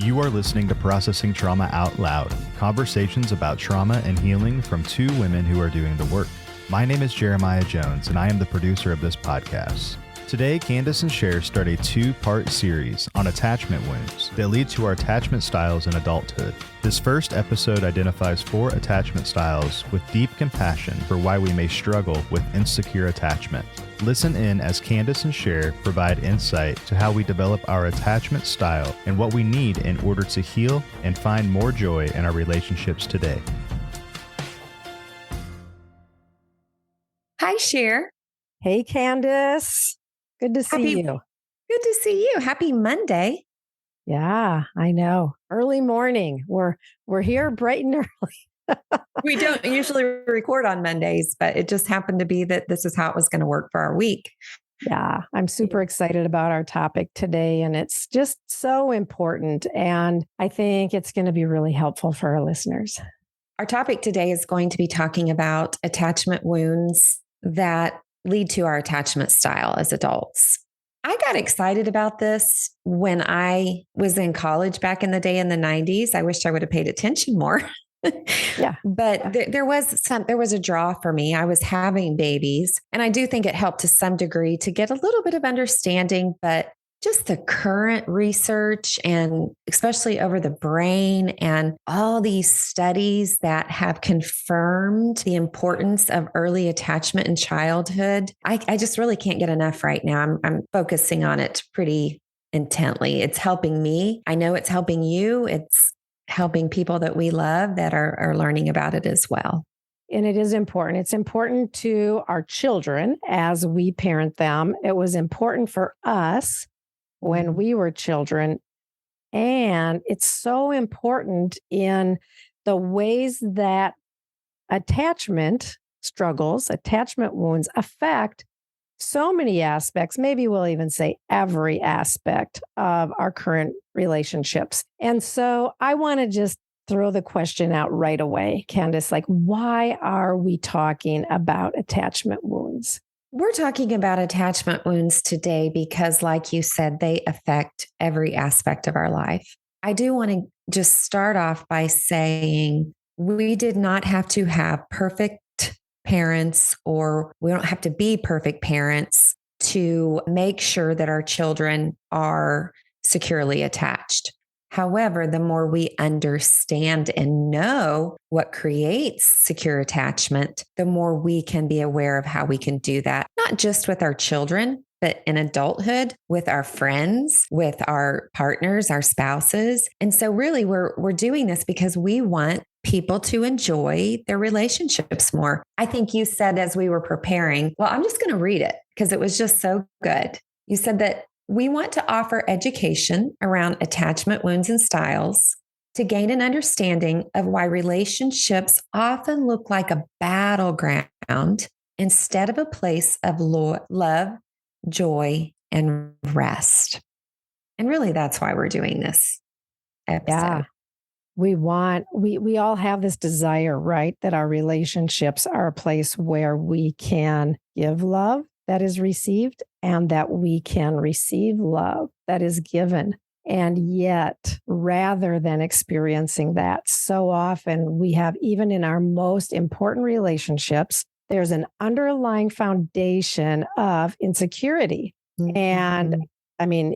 You are listening to Processing Trauma Out Loud, conversations about trauma and healing from two women who are doing the work. My name is Jeremiah Jones, and I am the producer of this podcast. Today, Candace and Cher start a two-part series on attachment wounds that lead to our attachment styles in adulthood. This first episode identifies 4 attachment styles with deep compassion for why we may struggle with insecure attachment. Listen in as Candace and Cher provide insight to how we develop our attachment style and what we need in order to heal and find more joy in our relationships today. Hi, Cher. Hey, Candace. Good to see you. Good to see you. Happy Monday. Yeah, I know. Early morning. We're here bright and early. We don't usually record on Mondays, but it just happened to be that this is how it was going to work for our week. Yeah, I'm super excited about our topic today, and it's just so important. And I think it's going to be really helpful for our listeners. Our topic today is going to be talking about attachment wounds that lead to our attachment style as adults. I got excited about this when I was in college back in the day in the 90s. I wish I would have paid attention more. Yeah. But there was a draw for me. I was having babies, and I do think it helped to some degree to get a little bit of understanding, but just the current research, and especially over the brain and all these studies that have confirmed the importance of early attachment in childhood. I just really can't get enough right now. I'm focusing on it pretty intently. It's helping me. I know it's helping you. It's helping people that we love that are learning about it as well. And it is important. It's important to our children as we parent them. It was important for us when we were children. And it's so important in the ways that attachment struggles, attachment wounds affect so many aspects. Maybe we'll even say every aspect of our current relationships. And so I want to just throw the question out right away, Candace, like, why are we talking about attachment wounds? We're talking about attachment wounds today because, like you said, they affect every aspect of our life. I do want to just start off by saying we did not have to have perfect parents, or we don't have to be perfect parents to make sure that our children are securely attached. However, the more we understand and know what creates secure attachment, the more we can be aware of how we can do that, not just with our children, but in adulthood, with our friends, with our partners, our spouses. And so really we're doing this because we want people to enjoy their relationships more. I think you said as we were preparing, well, I'm just going to read it because it was just so good. You said that we want to offer education around attachment wounds and styles to gain an understanding of why relationships often look like a battleground instead of a place of love, joy, and rest. And really, that's why we're doing this episode. Yeah. We all have this desire, right? That our relationships are a place where we can give love that is received and that we can receive love that is given. And yet, rather than experiencing that, so often we have, even in our most important relationships, there's an underlying foundation of insecurity. Mm-hmm. And I mean,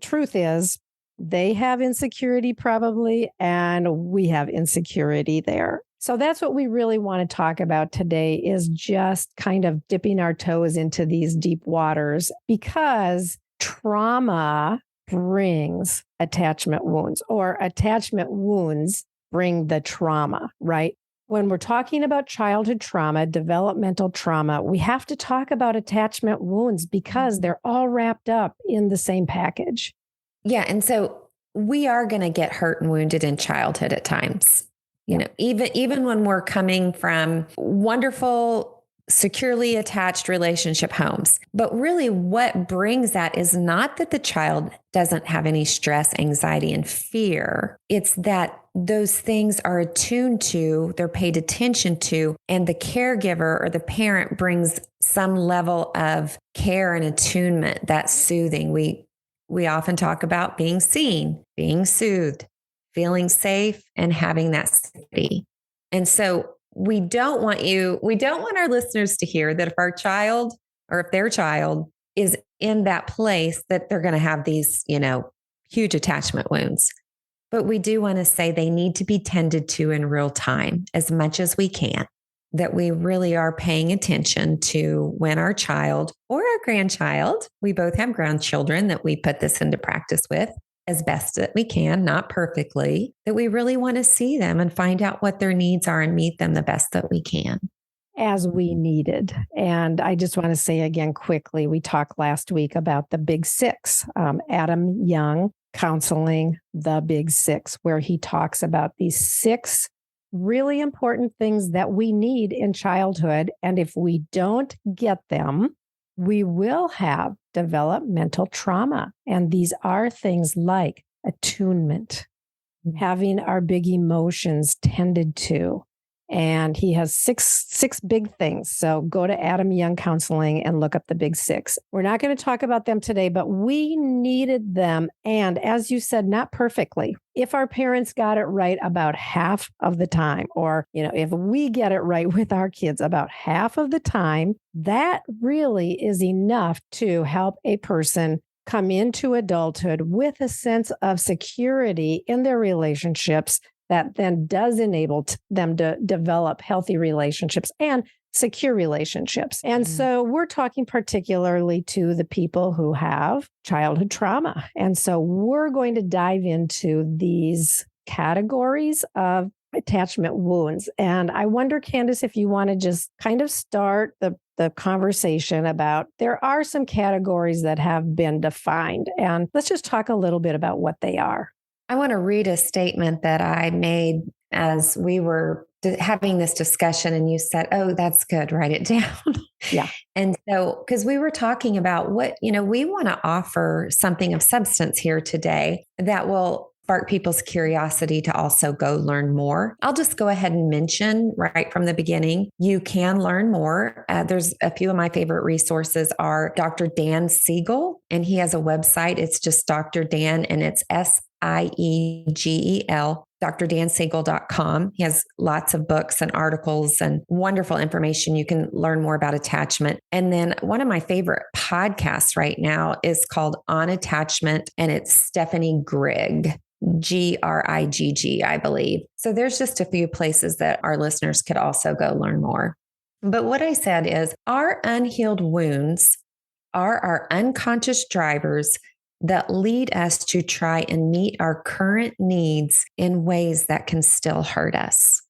truth is, they have insecurity probably, and we have insecurity there. So that's what we really want to talk about today, is just kind of dipping our toes into these deep waters, because trauma brings attachment wounds, or attachment wounds bring the trauma, right? When we're talking about childhood trauma, developmental trauma, we have to talk about attachment wounds because they're all wrapped up in the same package. Yeah. And so we are going to get hurt and wounded in childhood at times. You know, even when we're coming from wonderful, securely attached relationship homes. But really what brings that is not that the child doesn't have any stress, anxiety, and fear. It's that those things are attuned to, they're paid attention to, and the caregiver or the parent brings some level of care and attunement that's soothing. We we often talk about being seen, being soothed, feeling safe, and having that safety. And so we don't want our listeners to hear that if our child or if their child is in that place that they're going to have these, huge attachment wounds. But we do want to say they need to be tended to in real time as much as we can, that we really are paying attention to when our child or our grandchild, we both have grandchildren that we put this into practice with as best that we can, not perfectly, that we really want to see them and find out what their needs are and meet them the best that we can. As we needed. And I just want to say again quickly, we talked last week about the Big Six, Adam Young counseling the Big Six, where he talks about these 6 really important things that we need in childhood. And if we don't get them, we will have developmental trauma. And these are things like attunement, having our big emotions tended to. And he has six big things. So go to Adam Young Counseling and look up the Big Six. We're not going to talk about them today, but we needed them. And as you said, not perfectly. If our parents got it right about half of the time, or, if we get it right with our kids about half of the time, that really is enough to help a person come into adulthood with a sense of security in their relationships that then does enable them to develop healthy relationships and secure relationships. And so we're talking particularly to the people who have childhood trauma. And so we're going to dive into these categories of attachment wounds. And I wonder, Candace, if you want to just kind of start the conversation about, there are some categories that have been defined. And let's just talk a little bit about what they are. I want to read a statement that I made as we were having this discussion, and you said, "Oh, that's good. Write it down." Yeah. And so, because we were talking about what, we want to offer something of substance here today that will spark people's curiosity to also go learn more. I'll just go ahead and mention right from the beginning, you can learn more. There's a few of my favorite resources are Dr. Dan Siegel, and he has a website. It's just Dr. Dan, and it's SIEGEL, drdansiegel.com. He has lots of books and articles and wonderful information. You can learn more about attachment. And then one of my favorite podcasts right now is called On Attachment, and it's Stephanie Grigg, Grigg, I believe. So there's just a few places that our listeners could also go learn more. But what I said is our unhealed wounds are our unconscious drivers that lead us to try and meet our current needs in ways that can still hurt us.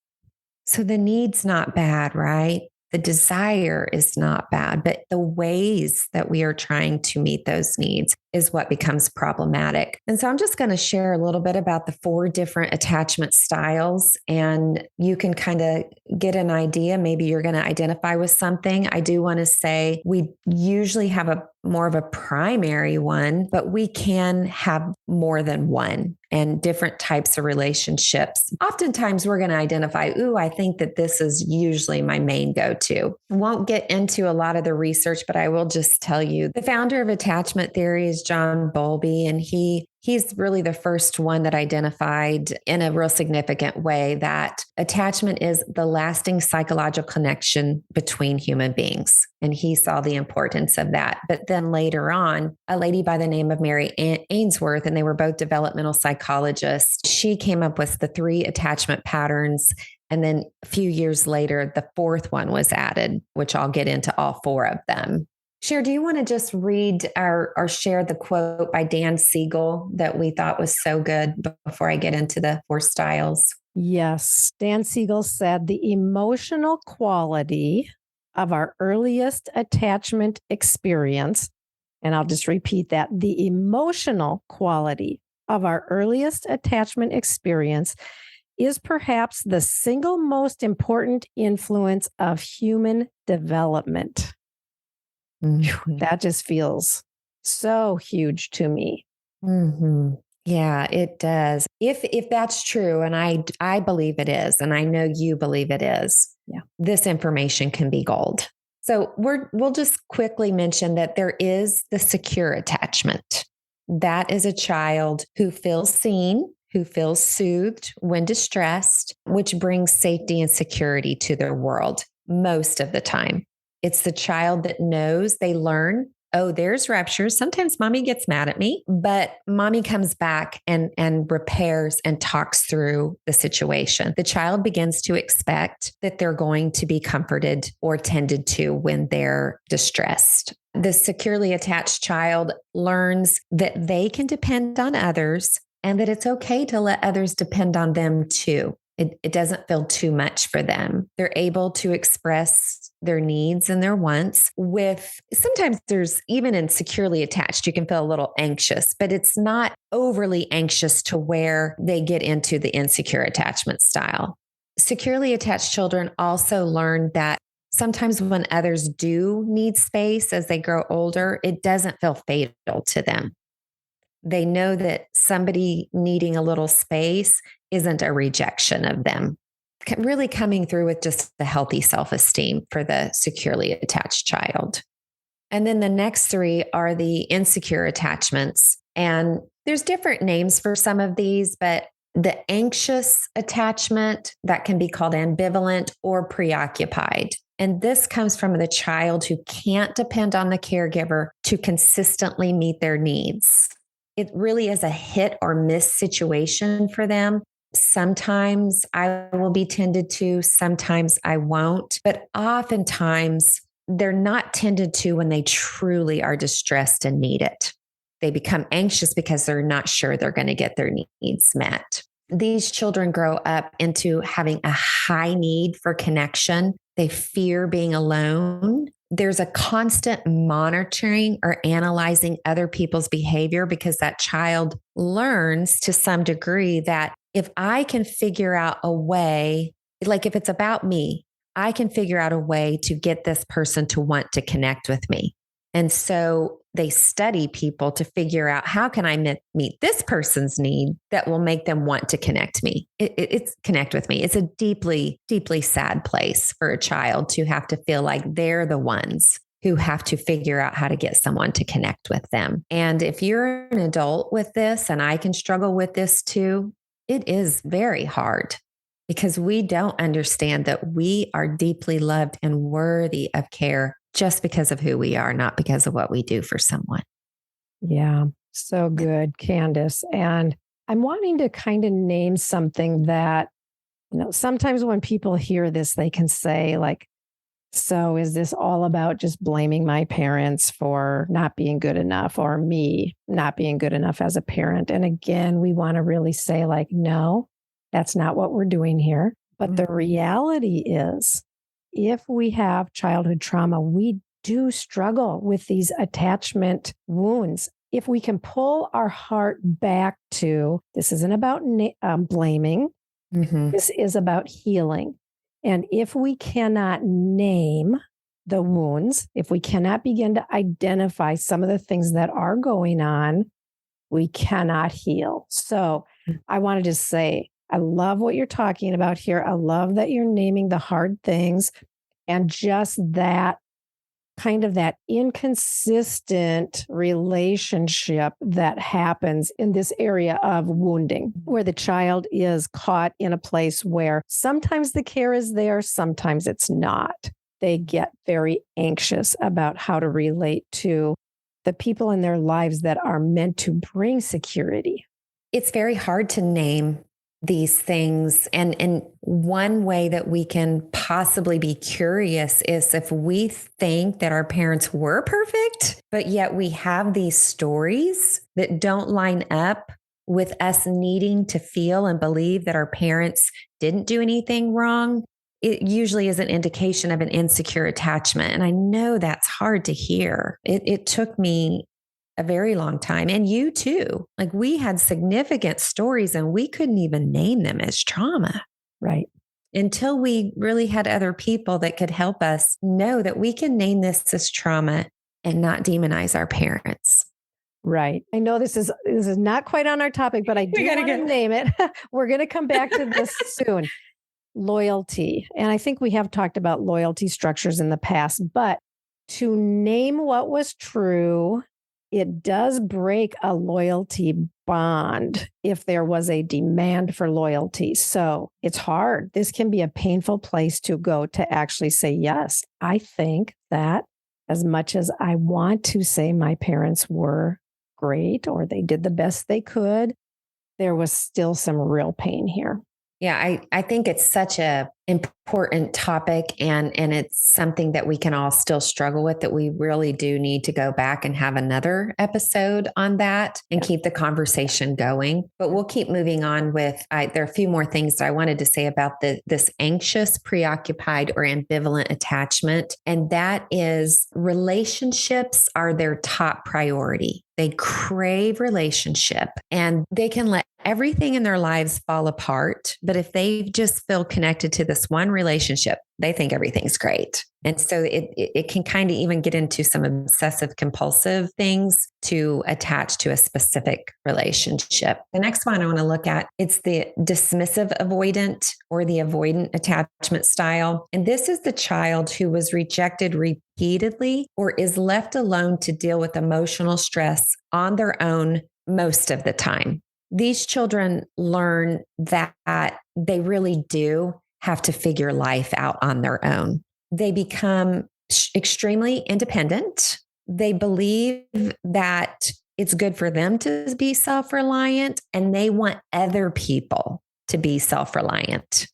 So the need's not bad, right? The desire is not bad, but the ways that we are trying to meet those needs is what becomes problematic. And so I'm just going to share a little bit about the 4 different attachment styles, and you can kind of get an idea. Maybe you're going to identify with something. I do want to say we usually have more of a primary one, but we can have more than one and different types of relationships. Oftentimes we're going to identify, I think that this is usually my main go-to. I won't get into a lot of the research, but I will just tell you the founder of attachment theory is John Bowlby, and he's really the first one that identified in a real significant way that attachment is the lasting psychological connection between human beings. And he saw the importance of that. But then later on, a lady by the name of Mary Ainsworth, and they were both developmental psychologists, she came up with the 3 attachment patterns. And then a few years later, the 4th one was added, which I'll get into all 4 of them. Cher, do you want to just read or share the quote by Dan Siegel that we thought was so good before I get into the 4 styles? Yes. Dan Siegel said, the emotional quality of our earliest attachment experience, and I'll just repeat that, the emotional quality of our earliest attachment experience is perhaps the single most important influence of human development. Mm-hmm. That just feels so huge to me. Mm-hmm. Yeah, it does. If that's true, and I believe it is, and I know you believe it is, this information can be gold. So we'll just quickly mention that there is the secure attachment. that is a child who feels seen, who feels soothed when distressed, which brings safety and security to their world most of the time. It's the child that knows, they learn, oh, there's ruptures. Sometimes mommy gets mad at me, but mommy comes back and repairs and talks through the situation. The child begins to expect that they're going to be comforted or tended to when they're distressed. The securely attached child learns that they can depend on others and that it's okay to let others depend on them too. It doesn't feel too much for them. They're able to express their needs and their wants with, sometimes there's, even in securely attached, you can feel a little anxious, but it's not overly anxious to where they get into the insecure attachment style. Securely attached children also learn that sometimes when others do need space as they grow older, it doesn't feel fatal to them. They know that somebody needing a little space isn't a rejection of them. Really coming through with just the healthy self-esteem for the securely attached child. And then the next three are the insecure attachments. And there's different names for some of these, but the anxious attachment, that can be called ambivalent or preoccupied. And this comes from the child who can't depend on the caregiver to consistently meet their needs. It really is a hit or miss situation for them. Sometimes I will be tended to, sometimes I won't, but oftentimes they're not tended to when they truly are distressed and need it. They become anxious because they're not sure they're going to get their needs met. These children grow up into having a high need for connection. They fear being alone. There's a constant monitoring or analyzing other people's behavior because that child learns to some degree that if I can figure out a way, like if it's about me, I can figure out a way to get this person to want to connect with me. And so they study people to figure out how can I meet this person's need that will make them want to connect me. It's connect with me. It's a deeply, deeply sad place for a child to have to feel like they're the ones who have to figure out how to get someone to connect with them. And if you're an adult with this, and I can struggle with this too, it is very hard because we don't understand that we are deeply loved and worthy of care just because of who we are, not because of what we do for someone. Yeah, so good, Candace. And I'm wanting to kind of name something that, sometimes when people hear this, they can say like, so is this all about just blaming my parents for not being good enough or me not being good enough as a parent? And again, we want to really say like, no, that's not what we're doing here. But the reality is, if we have childhood trauma, we do struggle with these attachment wounds. If we can pull our heart back to, this isn't about blaming, this is about healing. And if we cannot name the wounds, if we cannot begin to identify some of the things that are going on, we cannot heal. So I wanted to say, I love what you're talking about here. I love that you're naming the hard things and just that kind of that inconsistent relationship that happens in this area of wounding, where the child is caught in a place where sometimes the care is there, sometimes it's not. They get very anxious about how to relate to the people in their lives that are meant to bring security. It's very hard to name these things. And one way that we can possibly be curious is if we think that our parents were perfect, but yet we have these stories that don't line up with us needing to feel and believe that our parents didn't do anything wrong. It usually is an indication of an insecure attachment. And I know that's hard to hear. It took me a very long time. And you too. Like we had significant stories and we couldn't even name them as trauma. Right. Until we really had other people that could help us know that we can name this as trauma and not demonize our parents. Right. I know this is not quite on our topic, but I do want to name it. We're going to come back to this soon. Loyalty. And I think we have talked about loyalty structures in the past, but to name what was true it does break a loyalty bond if there was a demand for loyalty. So it's hard. This can be a painful place to go to actually say, yes, I think that as much as I want to say my parents were great or they did the best they could, there was still some real pain here. Yeah, I think it's such a important topic and it's something that we can all still struggle with, that we really do need to go back and have another episode on that and keep the conversation going. But we'll keep moving on with, there are a few more things that I wanted to say about this anxious, preoccupied, or ambivalent attachment. And that is, relationships are their top priority. They crave relationship and they can let everything in their lives fall apart. But if they just feel connected to this one relationship, they think everything's great. And so it can kind of even get into some obsessive compulsive things to attach to a specific relationship. The next one I want to look at, it's the dismissive avoidant or the avoidant attachment style. And this is the child who was rejected repeatedly or is left alone to deal with emotional stress on their own most of the time. These children learn that they really do have to figure life out on their own. They become extremely independent. They believe that it's good for them to be self-reliant, and they want other people to be self-reliant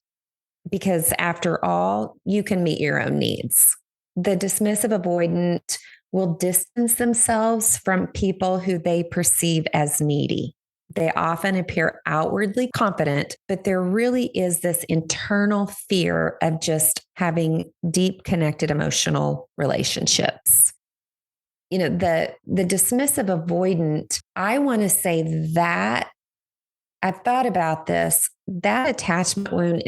because, after all, you can meet your own needs. The dismissive avoidant will distance themselves from people who they perceive as needy. They often appear outwardly confident, but there really is this internal fear of just having deep, connected emotional relationships. You know, the dismissive avoidant, I want to say that I've thought about this, that attachment wound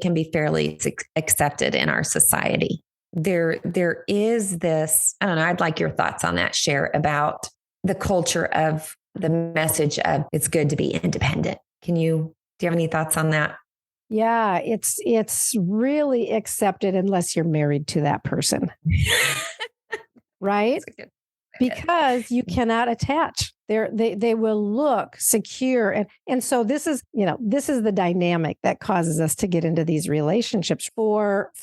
can be fairly accepted in our society. There is this, I don't know, I'd like your thoughts on that, Cher, about the culture of the message of it's good to be independent. Do you have any thoughts on that? Yeah, it's really accepted unless you're married to that person. Right? Because you cannot attach. They will look secure. And so this is the dynamic that causes us to get into these relationships. For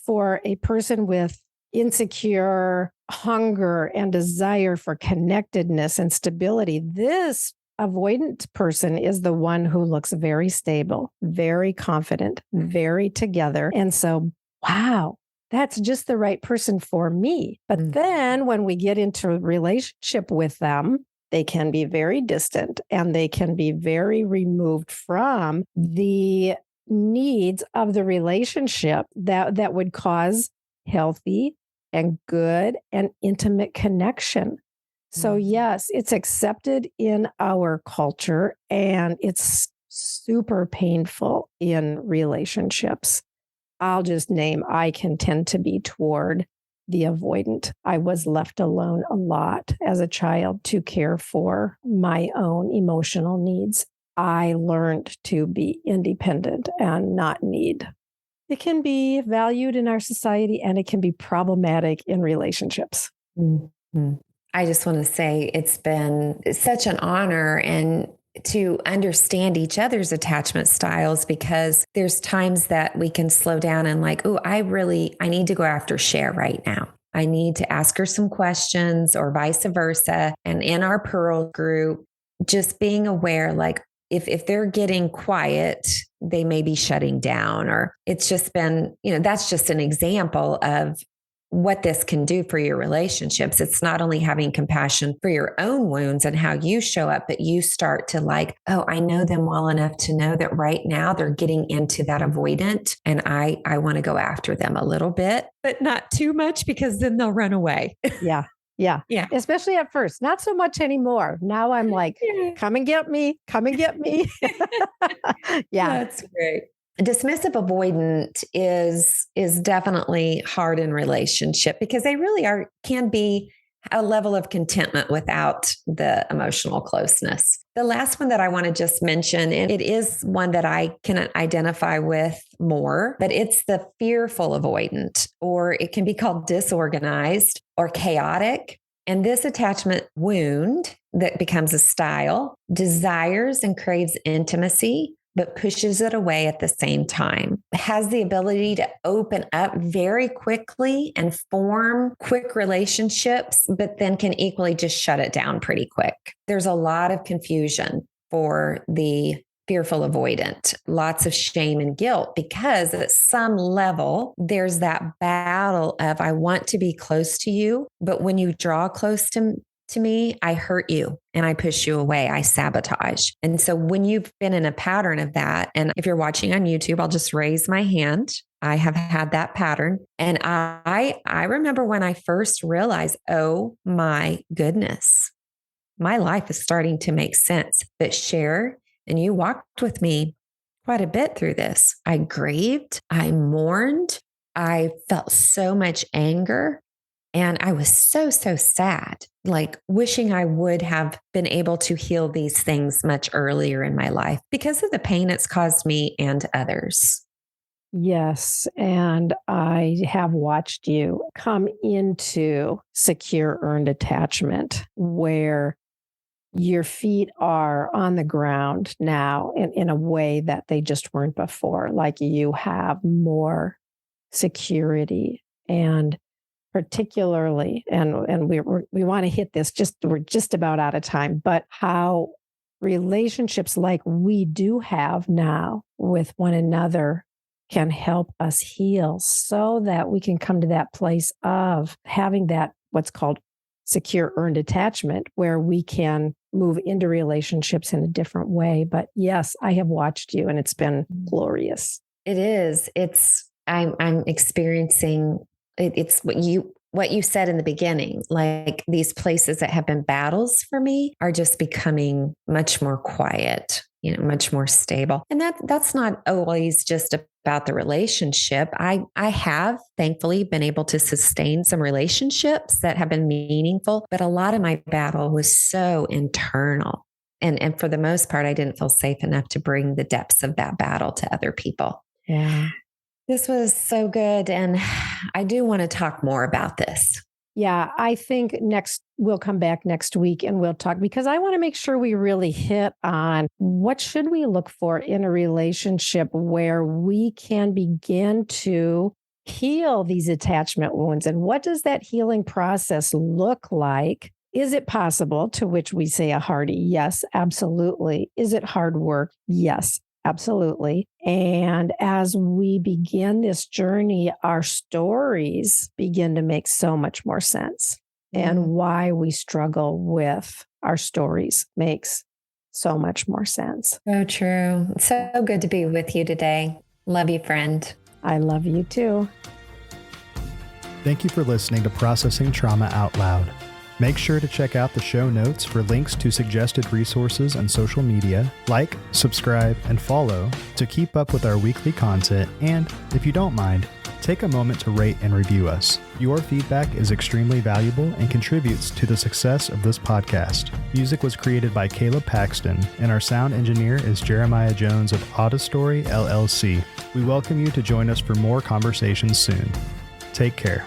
a person with insecure hunger and desire for connectedness and stability, this avoidant person is the one who looks very stable, very confident, very together. And so, wow, that's just the right person for me. But then when we get into a relationship with them, they can be very distant and they can be very removed from the needs of the relationship that would cause healthy and good and intimate connection. So yes, it's accepted in our culture and it's super painful in relationships. I'll just name, I can tend to be toward the avoidant. I was left alone a lot as a child to care for my own emotional needs. I learned to be independent and not need. It can be valued in our society and it can be problematic in relationships. Mm-hmm. I just want to say it's been such an honor and to understand each other's attachment styles, because there's times that we can slow down and like, oh, I need to go after Cher right now. I need to ask her some questions or vice versa. And in our Pearl group, just being aware, like if they're getting quiet, they may be shutting down, or it's just been, that's just an example of what this can do for your relationships. It's not only having compassion for your own wounds and how you show up, but you start to like, oh, I know them well enough to know that right now they're getting into that avoidant and I want to go after them a little bit, but not too much because then they'll run away. Yeah. Especially at first, not so much anymore. Now I'm like, come and get me. Yeah. That's great. Dismissive avoidant is definitely hard in relationship because they really can be a level of contentment without the emotional closeness. The last one that I want to just mention, and it is one that I can identify with more, but it's the fearful avoidant, or it can be called disorganized or chaotic. And this attachment wound that becomes a style desires and craves intimacy, but pushes it away at the same time. It has the ability to open up very quickly and form quick relationships, but then can equally just shut it down pretty quick. There's a lot of confusion for the fearful avoidant, lots of shame and guilt, because at some level, there's that battle of, I want to be close to you, but when you draw close to me, I hurt you and I push you away. I sabotage. And so when you've been in a pattern of that, and if you're watching on YouTube, I'll just raise my hand. I have had that pattern. And I remember when I first realized, oh my goodness, my life is starting to make sense. But Cher, and you walked with me quite a bit through this. I grieved, I mourned, I felt so much anger. And I was so sad, like wishing I would have been able to heal these things much earlier in my life because of the pain it's caused me and others. Yes. And I have watched you come into secure earned attachment where your feet are on the ground now in a way that they just weren't before. Like you have more security, and particularly, and we want to hit this, we're just about out of time, but how relationships like we do have now with one another can help us heal so that we can come to that place of having that what's called secure earned attachment, where we can move into relationships in a different way. But yes, I have watched you and it's been glorious. It is. I'm experiencing it's what you said in the beginning, like these places that have been battles for me are just becoming much more quiet, much more stable. And that's not always just about the relationship. I have thankfully been able to sustain some relationships that have been meaningful, but a lot of my battle was so internal. And for the most part, I didn't feel safe enough to bring the depths of that battle to other people. Yeah. This was so good. And I do want to talk more about this. Yeah, I think we'll come back next week and we'll talk, because I want to make sure we really hit on what should we look for in a relationship where we can begin to heal these attachment wounds. And what does that healing process look like? Is it possible? To which we say a hearty yes, absolutely. Is it hard work? Yes, absolutely. And as we begin this journey, our stories begin to make so much more sense. And why we struggle with our stories makes so much more sense. So true. So good to be with you today. Love you, friend. I love you too. Thank you for listening to Processing Trauma Out Loud. Make sure to check out the show notes for links to suggested resources and social media. Like, subscribe, and follow to keep up with our weekly content. And if you don't mind, take a moment to rate and review us. Your feedback is extremely valuable and contributes to the success of this podcast. Music was created by Caleb Paxton, and our sound engineer is Jeremiah Jones of Audistory LLC. We welcome you to join us for more conversations soon. Take care.